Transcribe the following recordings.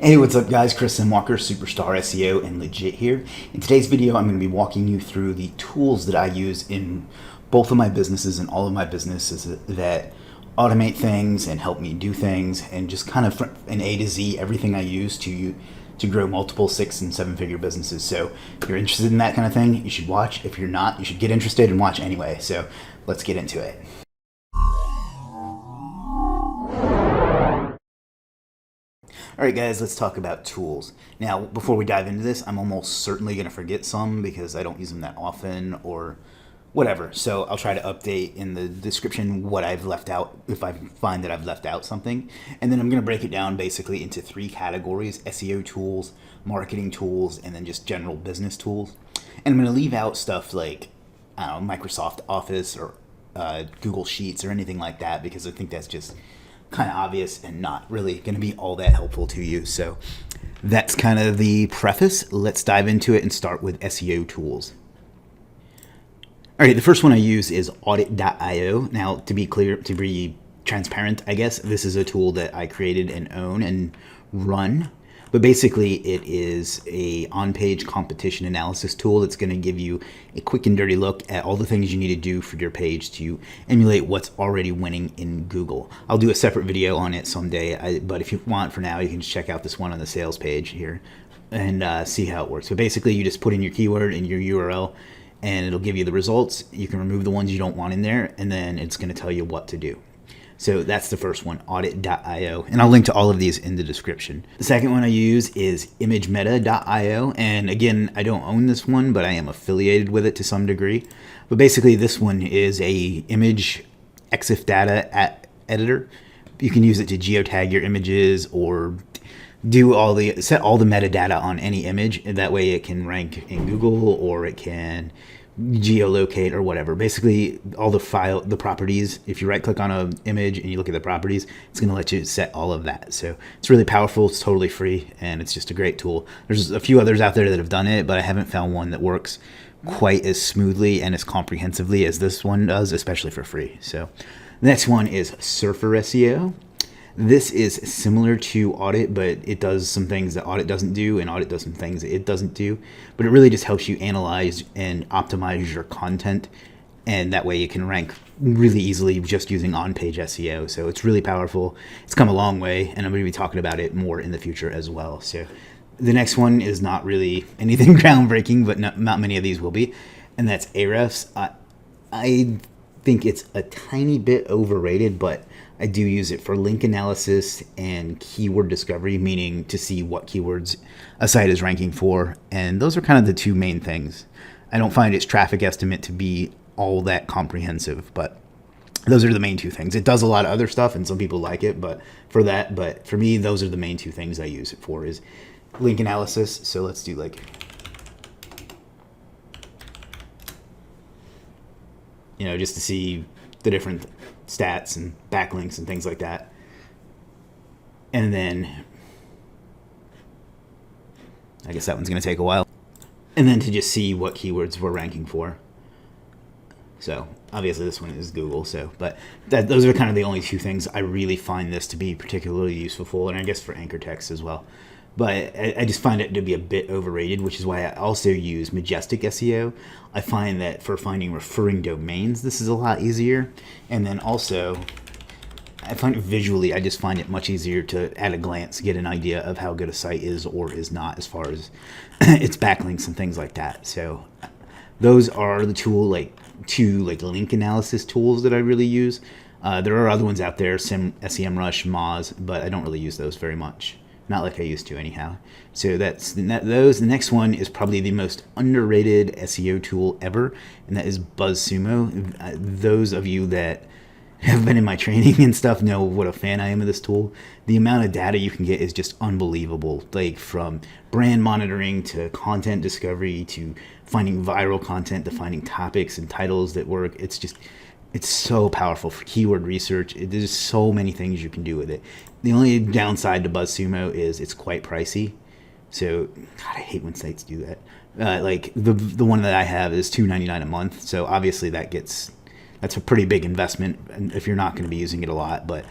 Hey, what's up guys? Chris Walker, Superstar SEO and Legit here. In today's video, I'm going to be walking you through the tools that I use in both of my businesses and all of my businesses that automate things and help me do things, and just kind of an A to Z, everything I use to grow multiple 6 and 7 figure businesses. So if you're interested in that kind of thing, you should watch. If you're not, you should get interested and watch anyway. So let's get into it. Alright guys, let's talk about tools. Now, before we dive into this, I'm almost certainly going to forget some because I don't use them that often or whatever. So I'll try to update in the description what I've left out if I find that I've left out something. And then I'm going to break it down basically into 3 categories: SEO tools, marketing tools, and then just general business tools. And I'm going to leave out stuff like, I don't know, Microsoft Office or Google Sheets or anything like that, because I think that's just kind of obvious and not really going to be all that helpful to you. So that's kind of the preface. Let's dive into it and start with SEO tools. All right, the first one I use is Audit.io. Now, to be clear, to be transparent, I guess, this is a tool that I created and own and run. But basically, it is a on-page competition analysis tool that's going to give you a quick and dirty look at all the things you need to do for your page to emulate what's already winning in Google. I'll do a separate video on it someday, but if you want for now, you can just check out this one on the sales page here and see how it works. So basically, you just put in your keyword and your URL, and it'll give you the results. You can remove the ones you don't want in there, and then it's going to tell you what to do. So that's the first one, Audit.io, and I'll link to all of these in the description. The second one I use is ImageMeta.io, and again, I don't own this one, but I am affiliated with it to some degree. But basically, this one is a image EXIF data editor. You can use it to geotag your images or set all the metadata on any image, and that way it can rank in Google or it can geolocate or whatever. Basically, all the properties, if you right click on an image and you look at the properties, it's going to let you set all of that. So it's really powerful, it's totally free, and it's just a great tool. There's a few others out there that have done it, but I haven't found one that works quite as smoothly and as comprehensively as this one does, especially for free. So the next one is Surfer SEO. This is similar to Audit, but it does some things that Audit doesn't do, and Audit does some things that it doesn't do. But it really just helps you analyze and optimize your content, and that way you can rank really easily just using on-page SEO. So it's really powerful. It's come a long way, and I'm going to be talking about it more in the future as well. So the next one is not really anything groundbreaking, but not many of these will be, and that's Ahrefs. I think it's a tiny bit overrated, but I do use it for link analysis and keyword discovery, meaning to see what keywords a site is ranking for. And those are kind of the 2 main things. I don't find its traffic estimate to be all that comprehensive, but those are the main 2 things. It does a lot of other stuff, and some people like it, but for me, those are the main 2 things I use it for, is link analysis. So let's do just to see the different stats and backlinks and things like that. And then I guess that one's going to take a while. And then to just see what keywords we're ranking for. So obviously this one is Google. But those are kind of the only 2 things I really find this to be particularly useful for, and I guess for anchor text as well. But I just find it to be a bit overrated, which is why I also use Majestic SEO. I find that for finding referring domains, this is a lot easier. And then also, I find it visually, I just find it much easier to, at a glance, get an idea of how good a site is or is not as far as its backlinks and things like that. So those are the 2 link analysis tools that I really use. There are other ones out there, SEMrush, Moz, but I don't really use those very much. Not like I used to anyhow. So that's those. The next one is probably the most underrated SEO tool ever, and that is BuzzSumo. Those of you that have been in my training and stuff know what a fan I am of this tool. The amount of data you can get is just unbelievable. Like from brand monitoring to content discovery to finding viral content to finding topics and titles that work. It's so powerful for keyword research. There's so many things you can do with it. The only downside to BuzzSumo is it's quite pricey. So, God, I hate when sites do that. Like the one that I have is $2.99 a month. So obviously that's a pretty big investment if you're not going to be using it a lot. But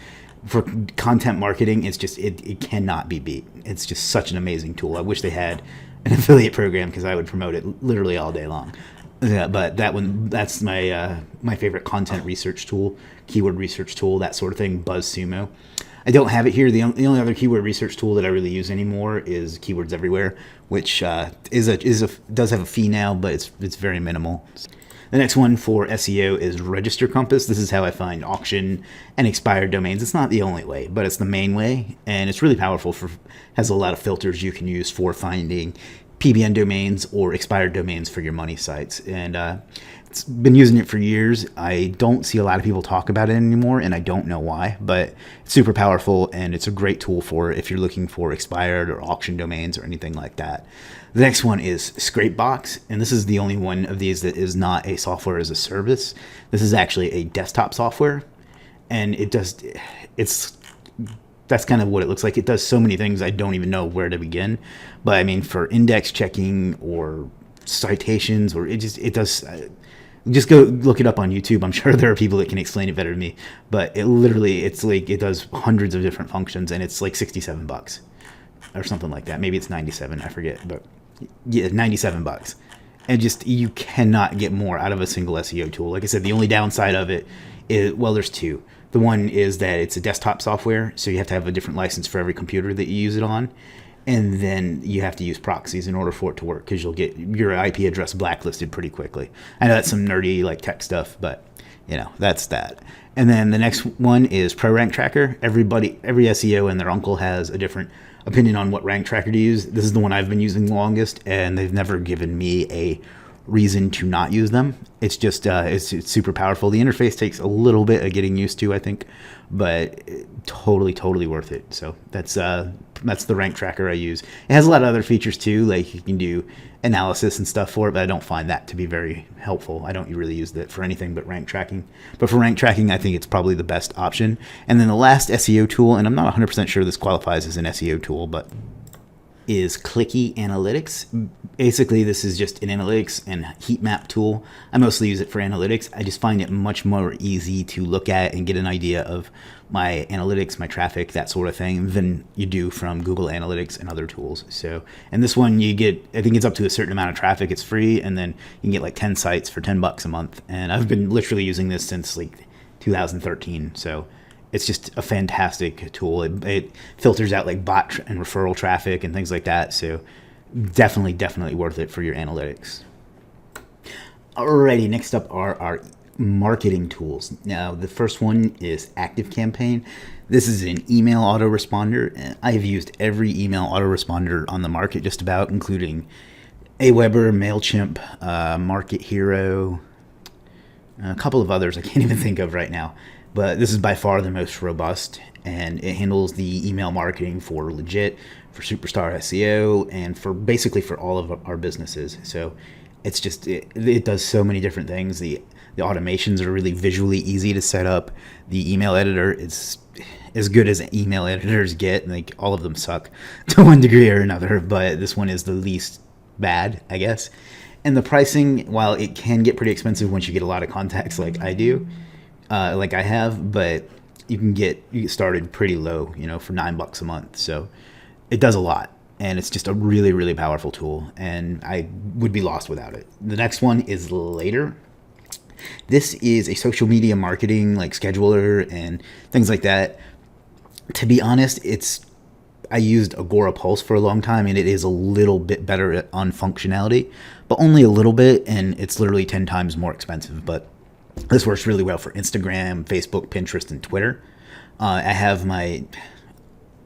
for content marketing, it's just it cannot be beat. It's just such an amazing tool. I wish they had an affiliate program because I would promote it literally all day long. Yeah, but that's my favorite content research tool, keyword research tool, that sort of thing. BuzzSumo. I don't have it here. The only other keyword research tool that I really use anymore is Keywords Everywhere, which does have a fee now, but it's very minimal. The next one for SEO is Register Compass. This is how I find auction and expired domains. It's not the only way, but it's the main way, and it's really powerful. Has a lot of filters you can use for finding PBN domains or expired domains for your money sites. And it's been using it for years. I don't see a lot of people talk about it anymore, and I don't know why, but it's super powerful, and it's a great tool for if you're looking for expired or auction domains or anything like that. The next one is Scrapebox, and this is the only one of these that is not a software as a service. This is actually a desktop software, and that's kind of what it looks like. It does so many things I don't even know where to begin. But I mean, for index checking or citations, or it does. Just go look it up on YouTube. I'm sure there are people that can explain it better than me. But it does hundreds of different functions, and it's like $67 or something like that. Maybe it's 97. I forget, but yeah, $97. And just you cannot get more out of a single SEO tool. Like I said, the only downside of it is, well, there's two. The one is that it's a desktop software, so you have to have a different license for every computer that you use it on. And then you have to use proxies in order for it to work, because you'll get your IP address blacklisted pretty quickly. I know that's some nerdy like tech stuff, but that's that. And then the next one is ProRank Tracker. Every SEO and their uncle has a different opinion on what rank tracker to use. This is the one I've been using the longest, and they've never given me a reason to not use them. It's just it's super powerful. The interface takes a little bit of getting used to, I think, but totally worth it. So that's the rank tracker I use. It has a lot of other features too, like you can do analysis and stuff for it, but I don't find that to be very helpful. I don't really use that for anything but rank tracking. But for rank tracking, I think it's probably the best option. And then the last SEO tool, and I'm not 100% sure this qualifies as an SEO tool, but is Clicky Analytics. Basically, this is just an analytics and heat map tool. I mostly use it for analytics. I just find it much more easy to look at and get an idea of my analytics, my traffic, that sort of thing, than you do from Google Analytics and other tools. So, and this one you get, I think it's up to a certain amount of traffic. It's free, and then you can get like 10 sites for $10 a month. And I've been literally using this since like 2013. So it's just a fantastic tool. It filters out like bot and referral traffic and things like that. So definitely worth it for your analytics. Alrighty, next up are our marketing tools. Now, the first one is ActiveCampaign. This is an email autoresponder, and I've used every email autoresponder on the market just about, including Aweber, MailChimp, Market Hero, a couple of others I can't even think of right now. But this is by far the most robust, and it handles the email marketing for Legit, for Superstar SEO, and for basically for all of our businesses. So it's just, it does so many different things. The automations are really visually easy to set up. The email editor is as good as email editors get. Like, all of them suck to one degree or another, but this one is the least bad, I guess. And the pricing, while it can get pretty expensive once you get a lot of contacts like I do, like I have, but you can get started pretty low, for $9 a month. So it does a lot, and it's just a really powerful tool, and I would be lost without it. The next one is Later. This is a social media marketing like scheduler and things like that. To be honest, I used Agorapulse for a long time, and it is a little bit better on functionality, but only a little bit, and it's literally 10 times more expensive. But this works really well for Instagram, Facebook, Pinterest, and Twitter. I have a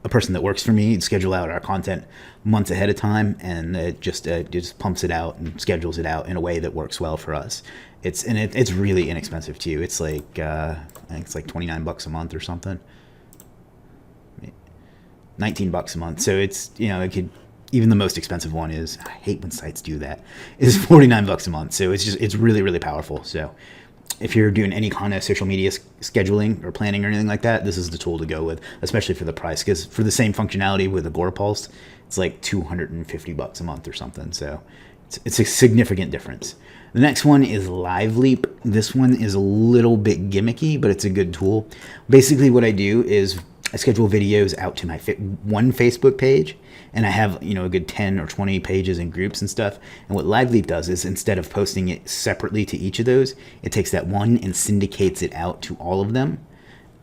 person that works for me schedule out our content months ahead of time, and it just pumps it out and schedules it out in a way that works well for us. It's really inexpensive too. It's like I think it's like $29 a month or something, $19 a month. So it's even the most expensive one is, I hate when sites do that, is $49 a month. So it's really powerful. So if you're doing any kind of social media scheduling or planning or anything like that, this is the tool to go with, especially for the price. Because for the same functionality with Agorapulse, it's like $250 a month or something. So It's a significant difference. The next one is LiveLeap. This one is a little bit gimmicky, but it's a good tool. Basically what I do is I schedule videos out to my one Facebook page, and I have, a good 10 or 20 pages and groups and stuff. And what LiveLeap does is, instead of posting it separately to each of those, it takes that one and syndicates it out to all of them.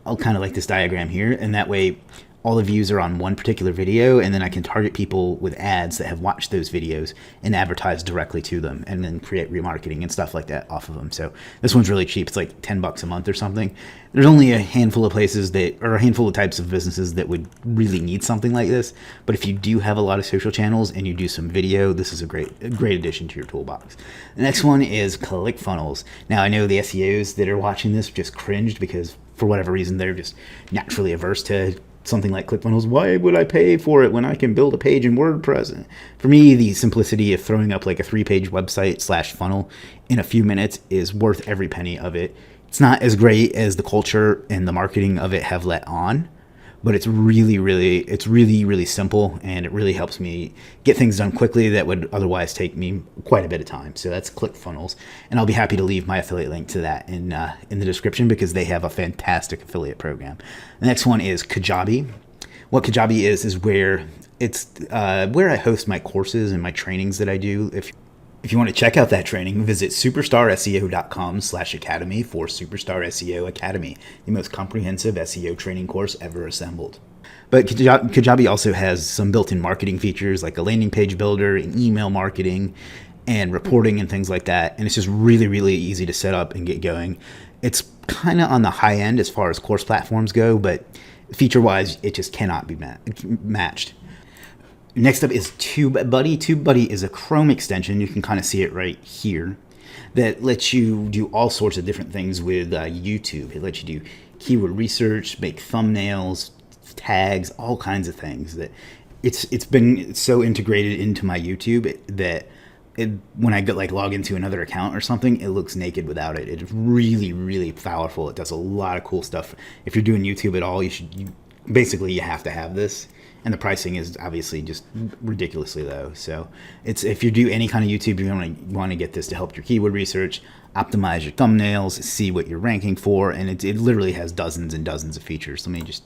I'll kind of like this diagram here, and that way all the views are on one particular video, and then I can target people with ads that have watched those videos and advertise directly to them, and then create remarketing and stuff like that off of them. So this one's really cheap. It's like $10 a month or something. There's only a handful of places or a handful of types of businesses that would really need something like this. But if you do have a lot of social channels and you do some video, this is a great addition to your toolbox. The next one is ClickFunnels. Now I know the SEOs that are watching this just cringed because for whatever reason they're just naturally averse to something like ClickFunnels. Why would I pay for it when I can build a page in WordPress? For me, the simplicity of throwing up like a 3-page website / funnel in a few minutes is worth every penny of it. It's not as great as the culture and the marketing of it have let on, but it's really simple, and it really helps me get things done quickly that would otherwise take me quite a bit of time. So that's ClickFunnels, and I'll be happy to leave my affiliate link to that in the description, because they have a fantastic affiliate program. The next one is Kajabi. What Kajabi is where where I host my courses and my trainings that I do. If you want to check out that training, visit superstarseo.com/academy for Superstar SEO Academy, the most comprehensive SEO training course ever assembled. But Kajabi also has some built-in marketing features like a landing page builder and email marketing and reporting and things like that. And it's just really easy to set up and get going. It's kind of on the high end as far as course platforms go, but feature-wise, it just cannot be matched. Next up is TubeBuddy. TubeBuddy is a Chrome extension. You can kind of see it right here that lets you do all sorts of different things with YouTube. It lets you do keyword research, make thumbnails, tags, all kinds of things. That it's been so integrated into my YouTube that when I log into another account or something, it looks naked without it. It's really powerful. It does a lot of cool stuff. If you're doing YouTube at all, you have to have this. And the pricing is obviously just ridiculously low. So if you do any kind of YouTube, you want to get this to help your keyword research, optimize your thumbnails, see what you're ranking for, and it literally has dozens and dozens of features. Let me just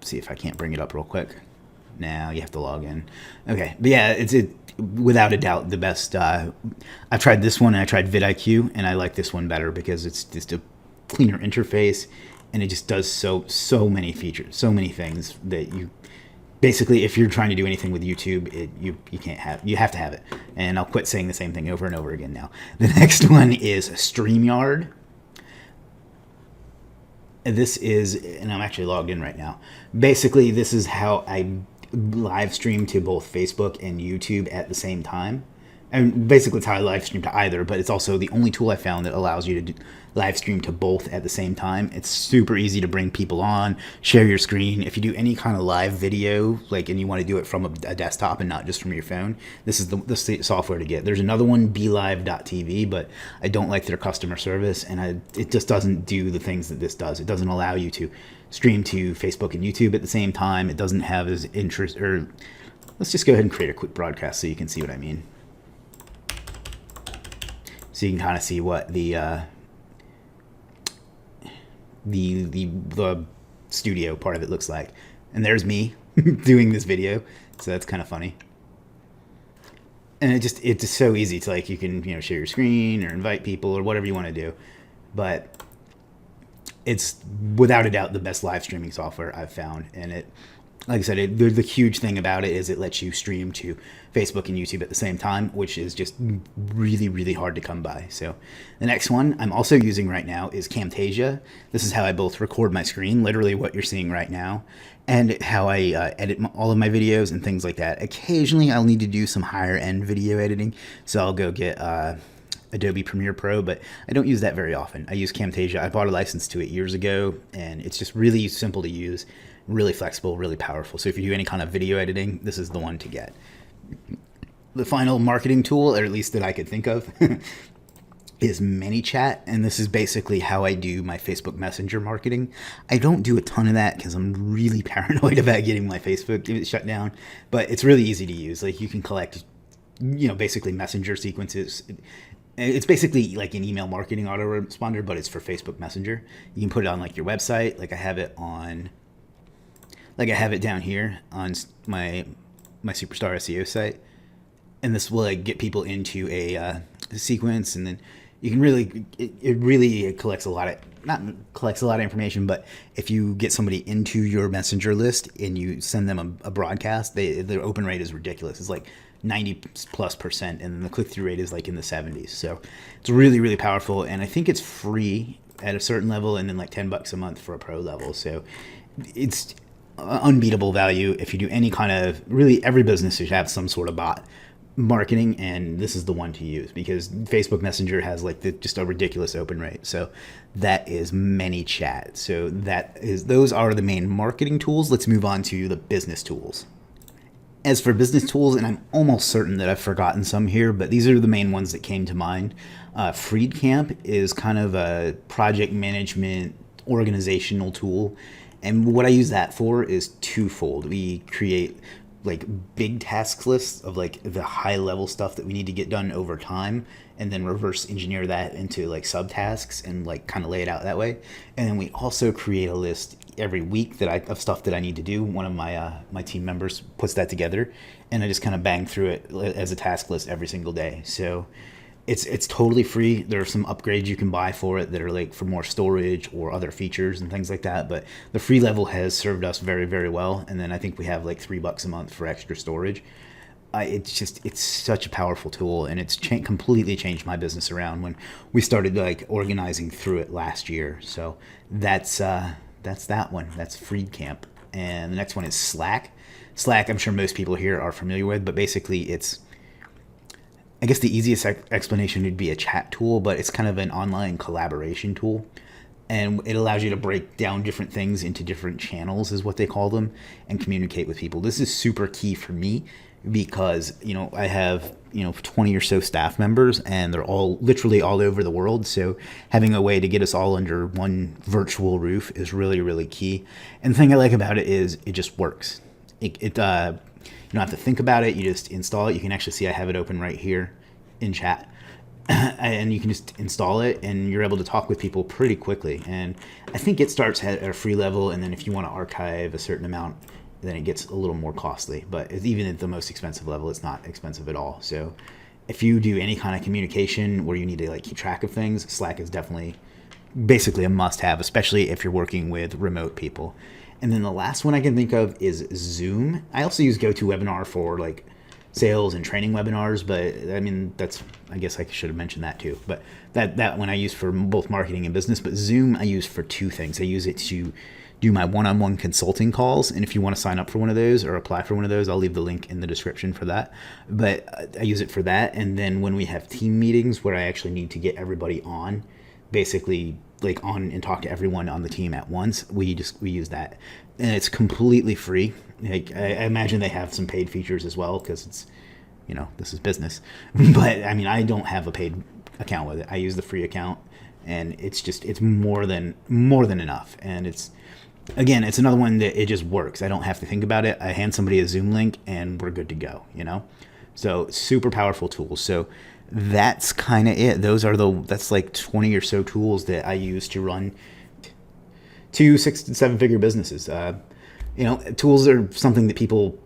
see if I can't bring it up real quick. Now you have to log in. Okay, but yeah, it's without a doubt the best. I've tried this one and I tried vidIQ, and I like this one better because it's just a cleaner interface, and it just does so many features, so many things that you basically, if you're trying to do anything with YouTube, you have to have it. And I'll quit saying the same thing over and over again now. The next one is StreamYard. This is, and I'm actually logged in right now. Basically, this is how I live stream to both Facebook and YouTube at the same time. And basically it's how I live stream to either, but it's also the only tool I found that allows you to live stream to both at the same time. It's super easy to bring people on, share your screen. If you do any kind of live video, and you want to do it from a desktop and not just from your phone, this is the software to get. There's another one, BeLive.tv, but I don't like their customer service, and it just doesn't do the things that this does. It doesn't allow you to stream to Facebook and YouTube at the same time. It doesn't have as interest, or let's just go ahead and create a quick broadcast so you can see what I mean. So you can kind of see what the studio part of it looks like. And there's me doing this video, so that's kind of funny. And it's just so easy to you can share your screen or invite people or whatever you want to do. But it's without a doubt the best live streaming software I've found, and it, like I said, the huge thing about it is it lets you stream to Facebook and YouTube at the same time, which is just really hard to come by. So the next one I'm also using right now is Camtasia. This is how I both record my screen, literally what you're seeing right now, and how I edit all of my videos and things like that. Occasionally I'll need to do some higher end video editing, so I'll go get Adobe Premiere Pro, but I don't use that very often. I use Camtasia. I bought a license to it years ago, and it's just really simple to use, really flexible, really powerful. So if you do any kind of video editing, this is the one to get. The final marketing tool, or at least that I could think of, is ManyChat, and this is basically how I do my Facebook Messenger marketing. I don't do a ton of that because I'm really paranoid about getting my Facebook shut down, but it's really easy to use. You can collect basically messenger sequences. It's basically like an email marketing autoresponder, but it's for Facebook Messenger. You can put it on like your website. Like I have it down here on my Superstar SEO site, and this will like get people into a sequence, and then you can it really collects a lot of information. But if you get somebody into your messenger list and you send them a broadcast, their open rate is ridiculous. It's like 90+%, and then the click-through rate is like in the 70s. So it's really, really powerful, and I think it's free at a certain level, and then like $10 a month for a pro level. So it's unbeatable value. If you do any kind of, really every business should have some sort of bot marketing, and this is the one to use because Facebook Messenger has like just a ridiculous open rate. So that is ManyChat. So those are the main marketing tools. Let's move on to the business tools. As for business tools, and I'm almost certain that I've forgotten some here, but these are the main ones that came to mind. Freedcamp is kind of a project management organizational tool. And what I use that for is twofold. We create like big task lists of like the high level stuff that we need to get done over time, and then reverse engineer that into like subtasks and like kind of lay it out that way. And then we also create a list every week of stuff that I need to do. One of my team members puts that together, and I just kind of bang through it as a task list every single day. So it's totally free. There are some upgrades you can buy for it that are like for more storage or other features and things like that. But the free level has served us very, very well. And then I think we have like $3 a month for extra storage. It's such a powerful tool, and it's completely changed my business around when we started like organizing through it last year. So that's that one. That's Freedcamp. And the next one is Slack. Slack, I'm sure most people here are familiar with, but basically I guess the easiest explanation would be a chat tool, but it's kind of an online collaboration tool. And it allows you to break down different things into different channels, is what they call them, and communicate with people. This is super key for me because, I have, 20 or so staff members, and they're all literally all over the world. So having a way to get us all under one virtual roof is really, really key. And the thing I like about it is it just works. You don't have to think about it. You just install it. You can actually see I have it open right here in chat. And you can just install it, and you're able to talk with people pretty quickly. And I think it starts at a free level, and then if you want to archive a certain amount, then it gets a little more costly. But even at the most expensive level, it's not expensive at all. So if you do any kind of communication where you need to like keep track of things, Slack is definitely basically a must-have, especially if you're working with remote people. And then the last one I can think of is Zoom. I also use GoToWebinar for like sales and training webinars, but I mean, I guess I should have mentioned that too. But that one I use for both marketing and business. But Zoom I use for two things. I use it to do my one-on-one consulting calls. And if you want to sign up for one of those or apply for one of those, I'll leave the link in the description for that. But I use it for that. And then when we have team meetings where I actually need to get everybody on, basically like on and talk to everyone on the team at once, we use that, and it's completely free. Like I imagine they have some paid features as well because it's this is business. But I mean, I don't have a paid account with it. I use the free account, and it's more than enough. And it's another one that it just works. I don't have to think about it. I hand somebody a Zoom link and we're good to go. So super powerful tools. So that's kind of it. That's like 20 or so tools that I use to run 2, 6, and 7 figure businesses. Tools are something that people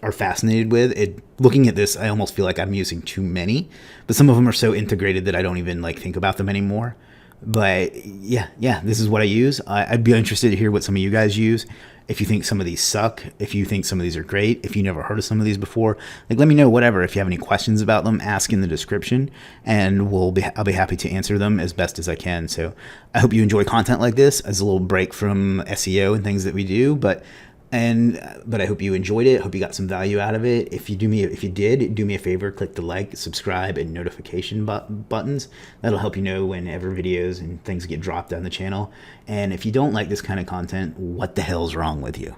are fascinated with. Looking at this, I almost feel like I'm using too many, but some of them are so integrated that I don't even like think about them anymore. But yeah, this is what I use. I'd be interested to hear what some of you guys use. If you think some of these suck, if you think some of these are great, if you never heard of some of these before, like let me know. Whatever. If you have any questions about them, ask in the description, and I'll be happy to answer them as best as I can. So I hope you enjoy content like this as a little break from SEO and things that we do. But I hope you enjoyed it. I hope you got some value out of it. If you did, do me a favor, click the like, subscribe, and notification buttons. That'll help you know whenever videos and things get dropped on the channel. And if you don't like this kind of content, what the hell's wrong with you?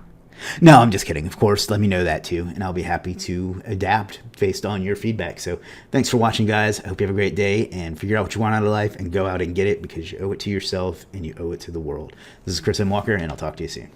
No, I'm just kidding. Of course, let me know that too, and I'll be happy to adapt based on your feedback. So thanks for watching, guys. I hope you have a great day, and figure out what you want out of life and go out and get it, because you owe it to yourself and you owe it to the world. This is Chris M. Walker, and I'll talk to you soon.